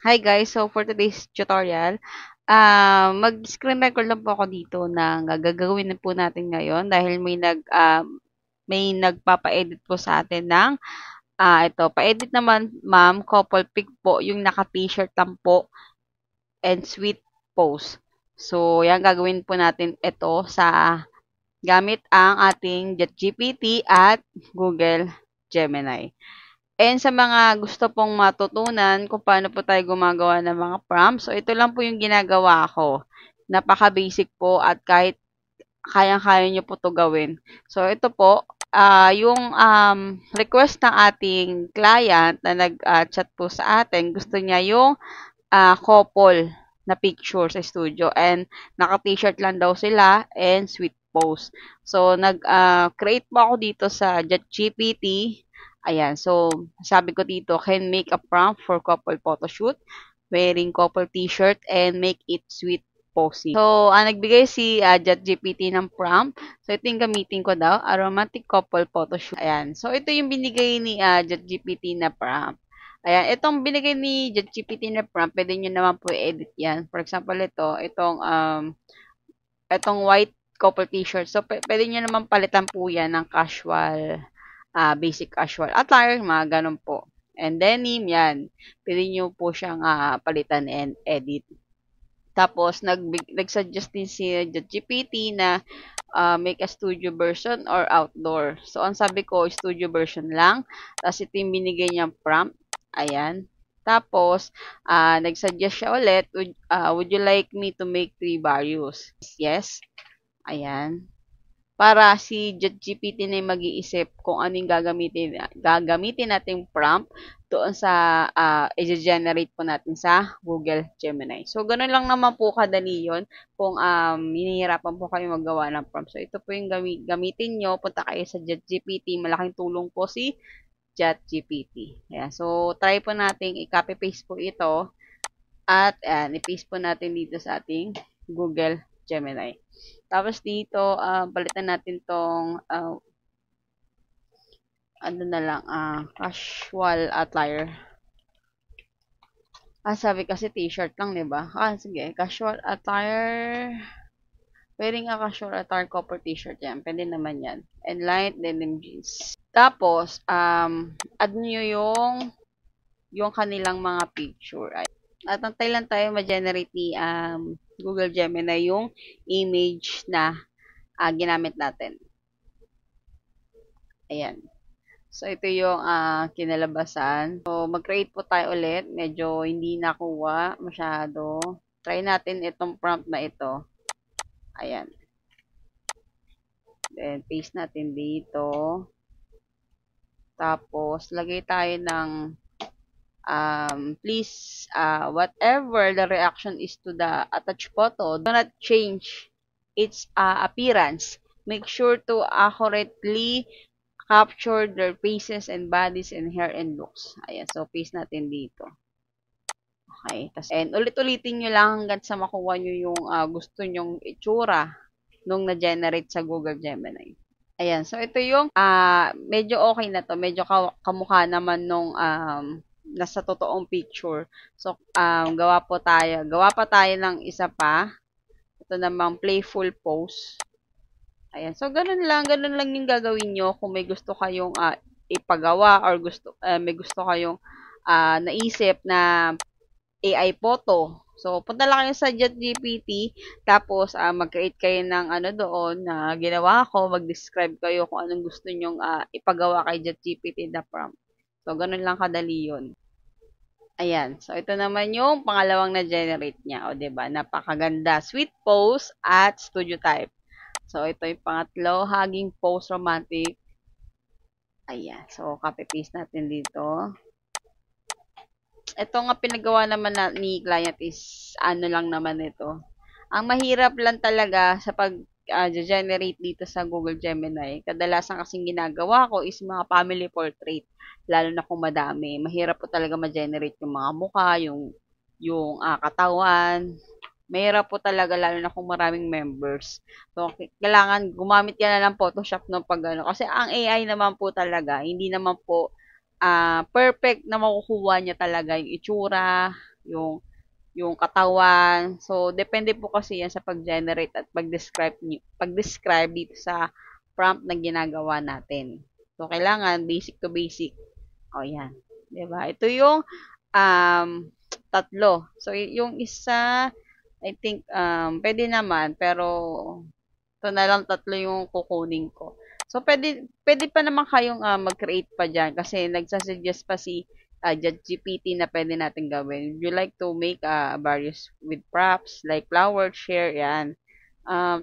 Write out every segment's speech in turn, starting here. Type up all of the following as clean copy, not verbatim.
Hi guys, so for today's tutorial, mag-screen record lang po ako dito ng gagawin na po natin ngayon dahil may nagpapa-edit po sa atin ng ito, pa-edit naman ma'am, couple pic po, yung naka-t-shirt lang po and sweet pose. So, yan gagawin po natin ito gamit ang ating ChatGPT at Google Gemini. And sa mga gusto pong matutunan kung paano po tayo gumagawa ng mga prompts, so ito lang po yung ginagawa ko. Napaka-basic po at kahit kayang-kaya nyo po to gawin. So ito po, yung request ng ating client na nag-chat po sa atin, gusto niya yung couple na picture sa studio and naka-t-shirt lang daw sila and sweet pose. So nag-create po ako dito sa ChatGPT. Ayan, so sabi ko dito, can make a prompt for couple photoshoot wearing couple t-shirt and make it sweet posing. So, nagbigay si ChatGPT ng prompt. So, ito yung gamitin ko daw, a romantic couple photoshoot. Ayan. So, ito yung binigay ni ChatGPT na prompt. Ayan, itong binigay ni ChatGPT na prompt, pwede nyo naman po i-edit yan. For example, itong white couple t-shirt. So, pwede nyo naman palitan po yan ng casual, basic casual attire, mga ganun po. And denim, yan. Pwede nyo po siyang palitan and edit. Tapos, nag-suggest din si ChatGPT na make a studio version or outdoor. So, ang sabi ko, studio version lang. Tapos, ito yung binigay niyang prompt. Ayan. Tapos, nag-suggest siya ulit, would you like me to make 3 various? Yes. Ayan. Para si ChatGPT na yung mag-iisip kung ano yung gagamitin nating prompt doon sa i-generate po natin sa Google Gemini. So, ganun lang naman po kadali yun kung hinihirapan po kayo maggawa ng prompt. So, ito po yung gamitin nyo. Punta kayo sa ChatGPT. Malaking tulong po si ChatGPT. Ayan. So, try po natin i-copy-paste po ito at i-paste po natin dito sa ating Google Gemini. Tapos dito, palitan natin tong, ano na lang, casual attire. Sabi kasi t-shirt lang, di ba? Sige, casual attire. Wearing a casual attire couple t-shirt yan. Pwede naman yan. And light denim jeans. Tapos, add nyo yung kanilang mga picture. At antay lang tayo ma-generate ni Google Gemini yung image na ginamit natin. Ayan. So, ito yung kinalabasan. So, mag-create po tayo ulit. Medyo hindi nakuha masyado. Try natin itong prompt na ito. Ayan. Then, paste natin dito. Tapos, lagay tayo ng please, whatever the reaction is to the attached photo, do not change its appearance. Make sure to accurately capture their faces and bodies and hair and looks. Ayan, so paste natin dito. Okay, and ulit-ulitin nyo lang hanggang sa makuha nyo yung gusto nyong itsura nung na-generate sa Google Gemini. Ayan, so ito yung medyo okay na to. Medyo kamukha naman nung nasa totoong picture. So, gawa pa tayo ng isa pa. Ito namang playful pose. Ayan. So, ganun lang yung gagawin nyo kung may gusto kayong ipagawa or may gusto kayong naisip na AI photo. So, punta lang kayo sa ChatGPT, tapos mag-create kayo ng ano doon na ginawa ko, mag-describe kayo kung anong gusto nyong ipagawa kay ChatGPT na prompt. So, ganun lang kadali yun. Ayan. So, ito naman yung pangalawang na-generate niya. O, diba? Napakaganda. Sweet pose at studio type. So, ito yung pangatlo, hugging pose romantic. Ayan. So, copy-paste natin dito. Ito nga pinagawa naman ni client is, ano lang naman ito. Ang mahirap lang talaga sa pag-generate dito sa Google Gemini, kadalasan kasing ginagawa ko is mga family portrait, lalo na kung madami. Mahirap po talaga ma-generate yung mga mukha, yung katawan, mahirap po talaga lalo na kung maraming members. So, kailangan gumamit ka na ng Photoshop no pag ano. Kasi ang AI naman po talaga, hindi naman po perfect na makukuha niya talaga yung itsura, yung katawan. So, depende po kasi yan sa pag-generate at pag-describe dito sa prompt na ginagawa natin. So, kailangan basic to basic. O, yan. 'Di ba? Ito yung um, tatlo. So, yung isa, I think, pwede naman, pero ito na lang tatlo yung kukunin ko. So, pwede pa naman kayong mag-create pa dyan kasi nagsasuggest pa si ChatGPT na pwede natin gawin. If you like to make various with props like flower, share, yan.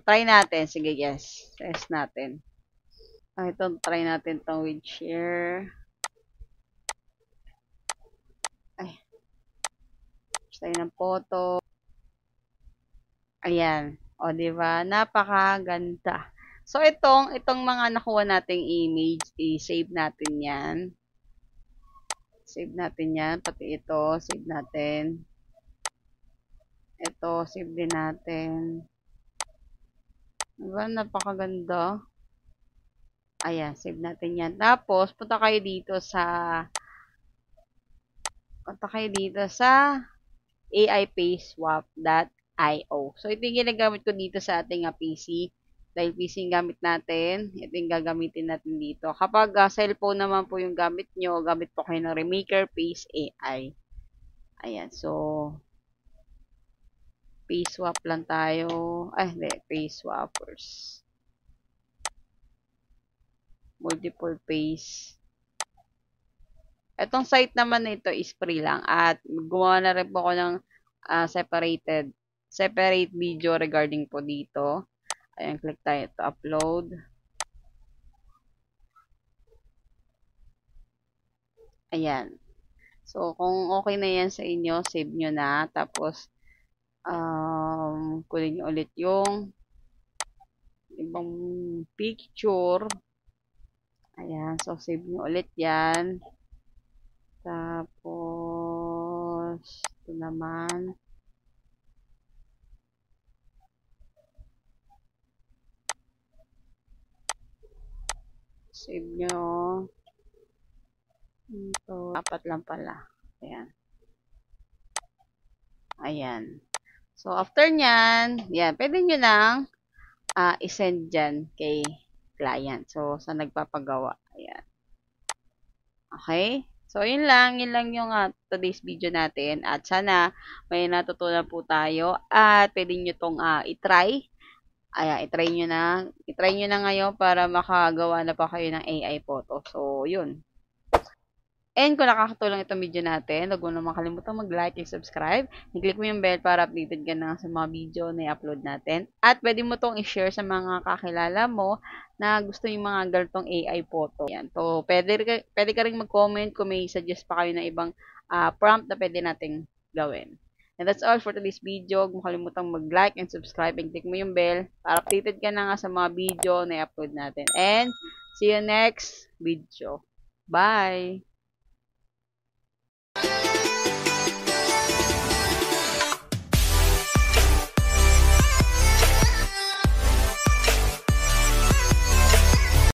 Try natin. Sige, yes. Test natin. Ito, try natin tong with share. Ay, try ng photo. Ayan. O, di ba? Napakaganda. So, itong mga nakuha nating image, i-save natin yan. Save natin yan. Pati ito, save natin. Ito, save din natin. Diba? Napakaganda. Ayan, save natin yan. Tapos, punta kayo dito sa AIPaceSwap.io. So, ito yung ginagamit ko dito sa ating PC. Dahil PC yung gamit natin, ito yung gagamitin natin dito. Kapag cellphone naman po yung gamit nyo, gamit po kayo ng Remaker Pace AI. Ayan, so, Pace swap lang tayo. Ay, hindi, Pace swappers. Multiple pace. Itong site naman na ito is free lang. At gumawa na rin po ako ng separate video regarding po dito. Ayan, click tayo to upload. Ayan. So, kung okay na yan sa inyo, save nyo na. Tapos, kunin nyo ulit yung ibang picture. Ayan. So, save nyo ulit yan. Tapos, ito naman. Save nyo. Ito, apat lang pala. Ayan. Ayan. So, after nyan, yan, pwede nyo nang isend dyan kay client. So, sa nagpapagawa. Ayan. Okay? So, yun lang yung today's video natin. At sana may natutunan po tayo. At pwede nyo tong itry. Ayan, itry nyo na ngayon para makagawa na pa kayo ng AI photo. So, yun. And kung nakakatulong itong video natin, huwag mo naman kalimutan mag-like and subscribe. I-click mo yung bell para updated ka na sa mga video na i-upload natin. At pwede mo itong i-share sa mga kakilala mo na gusto yung mga ganitong AI photo. Yan. So, pwede ka rin mag-comment kung may suggest pa kayo na ibang prompt na pwede nating gawin. And that's all for today's video. Huwag mo kalimutang mag-like and subscribe and click mo yung bell para updated ka na nga sa mga video na i-upload natin. And see you next video. Bye!